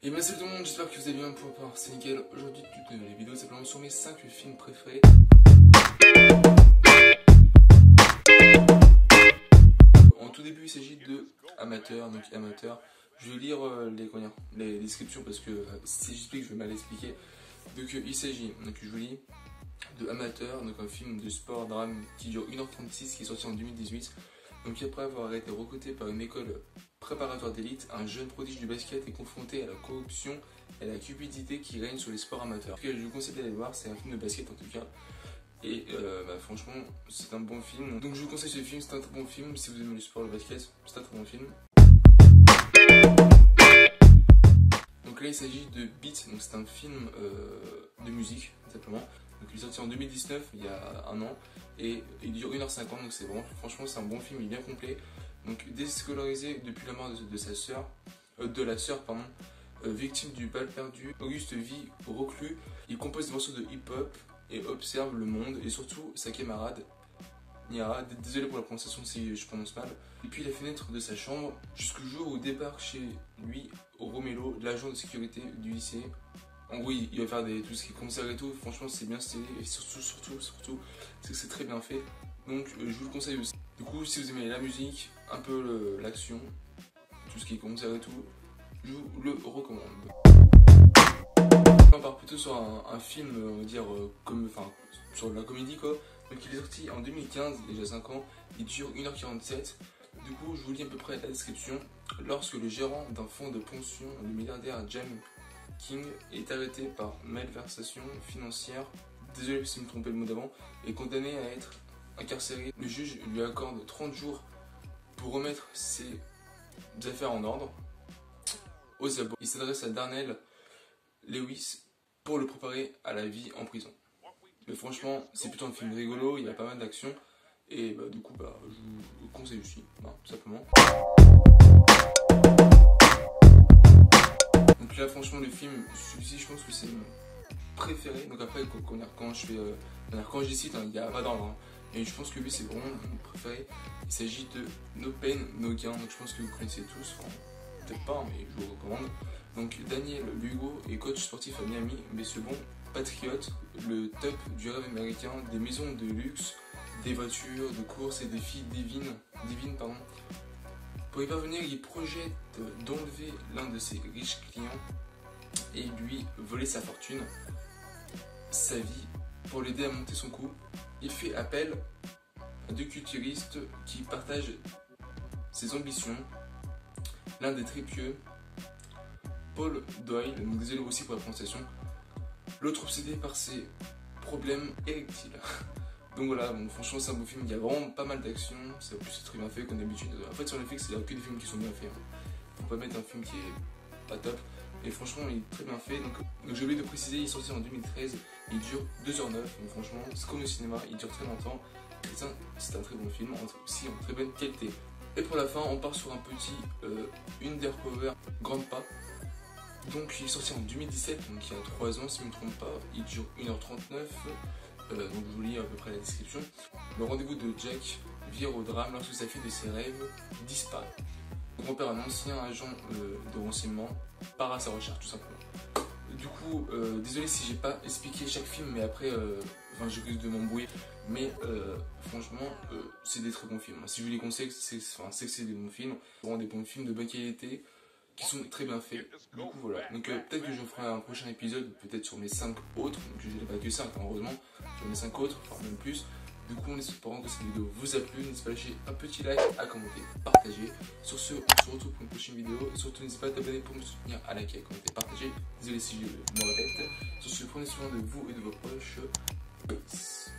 Et bien salut tout le monde, j'espère que vous allez bien pour part, c'est nickel. Aujourd'hui, toutes les vidéos simplement sur mes 5 films préférés. En tout début, il s'agit de Amateur, donc Amateur. Je vais lire les descriptions parce que si j'explique, je vais mal expliquer. Donc il s'agit, donc je vous lis, de Amateur, donc un film de sport drame qui dure 1h36, qui est sorti en 2018. Donc après avoir été recruté par une école préparatoire d'élite, un jeune prodige du basket est confronté à la corruption et à la cupidité qui règne sur les sports amateurs. Je vous conseille d'aller le voir, c'est un film de basket en tout cas. Et franchement, c'est un bon film. Donc je vous conseille ce film, c'est un très bon film. Si vous aimez le sport, le basket, c'est un très bon film. Donc là il s'agit de Beat, donc c'est un film de musique, tout simplement. Donc il est sorti en 2019, il y a un an, et il dure 1h50, donc c'est vraiment, franchement c'est un bon film, il est bien complet. Donc déscolarisé depuis la mort de la sœur, victime du bal perdu, Auguste vit reclus, il compose des morceaux de hip-hop et observe le monde, et surtout sa camarade, Niara, désolé pour la prononciation si je prononce mal, depuis la fenêtre de sa chambre, jusqu'au jour où débarque chez lui Romelo, l'agent de sécurité du lycée. En gros, il va faire tout ce qui est concert et tout, franchement c'est bien stylé, et surtout, c'est que c'est très bien fait, donc je vous le conseille aussi. Du coup, si vous aimez la musique, un peu l'action, tout ce qui est concert et tout, je vous le recommande. On part plutôt sur un film, on va dire, sur de la comédie quoi. Donc il est sorti en 2015, déjà 5 ans, il dure 1h47. Du coup, je vous lis à peu près la description. Lorsque le gérant d'un fonds de pension, le milliardaire James King, est arrêté par malversation financière, désolé si je me trompais le mot d'avant, est condamné à être incarcéré, le juge lui accorde 30 jours pour remettre ses affaires en ordre aux abois. Il s'adresse à Darnell Lewis pour le préparer à la vie en prison. Mais franchement, c'est plutôt un film rigolo, il y a pas mal d'action, et du coup, je vous conseille aussi, tout simplement. Donc là, franchement, le film, celui-ci, je pense que c'est mon préféré. Donc après, quand je cite, il n'y a pas d'ordre, mais je pense que lui, c'est vraiment mon préféré. Il s'agit de No Pain, No Gain, donc je pense que vous connaissez tous, peut-être pas, mais je vous recommande. Donc Daniel Lugo est coach sportif à Miami, mais ce bon patriote, le top du rêve américain, des maisons de luxe, des voitures de course et des filles divines. Pour y parvenir, il projette d'enlever l'un de ses riches clients et lui voler sa fortune, sa vie, pour l'aider à monter son coup. Il fait appel à deux culturistes qui partagent ses ambitions. L'un des très pieux, Paul Doyle, donc désolé aussi pour la prononciation, l'autre obsédé par ses problèmes érectiles. Donc voilà, bon, franchement c'est un beau film, il y a vraiment pas mal d'action, c'est très bien fait comme d'habitude. En fait sur Netflix il n'y a que des films qui sont bien faits, faut pas mettre un film qui est pas top, et franchement il est très bien fait. Donc j'ai oublié de préciser, il est sorti en 2013, il dure 2h09, donc franchement c'est comme au cinéma, il dure très longtemps, et c'est un très bon film, aussi en très bonne qualité. Et pour la fin on part sur un petit Undercover Grandpa. Donc il est sorti en 2017, donc il y a 3 ans si je ne me trompe pas, il dure 1h39, donc je vous lis à peu près la description. Le rendez-vous de Jack vire au drame lorsque sa fille de ses rêves disparaît. Son grand-père, un ancien agent de renseignement, part à sa recherche tout simplement. Du coup, désolé si j'ai pas expliqué chaque film, mais après, j'ai risque de m'embrouiller, mais franchement, c'est des très bons films. Si je vous les conseille, c'est que c'est des bons films, vraiment des bons films de bonne qualité, qui sont très bien faits. Du coup voilà, donc peut-être que je ferai un prochain épisode, peut-être sur mes 5 autres, donc je n'ai pas que 5 heureusement, sur mes 5 autres, enfin même plus. Du coup en espérant que cette vidéo vous a plu, n'hésitez pas à lâcher un petit like, à commenter, partager. Sur ce, on se retrouve pour une prochaine vidéo, et surtout n'hésitez pas à t'abonner pour me soutenir, à liker, à commenter, partager. Désolé si je me répète. Sur ce, prenez soin de vous et de vos proches. Peace.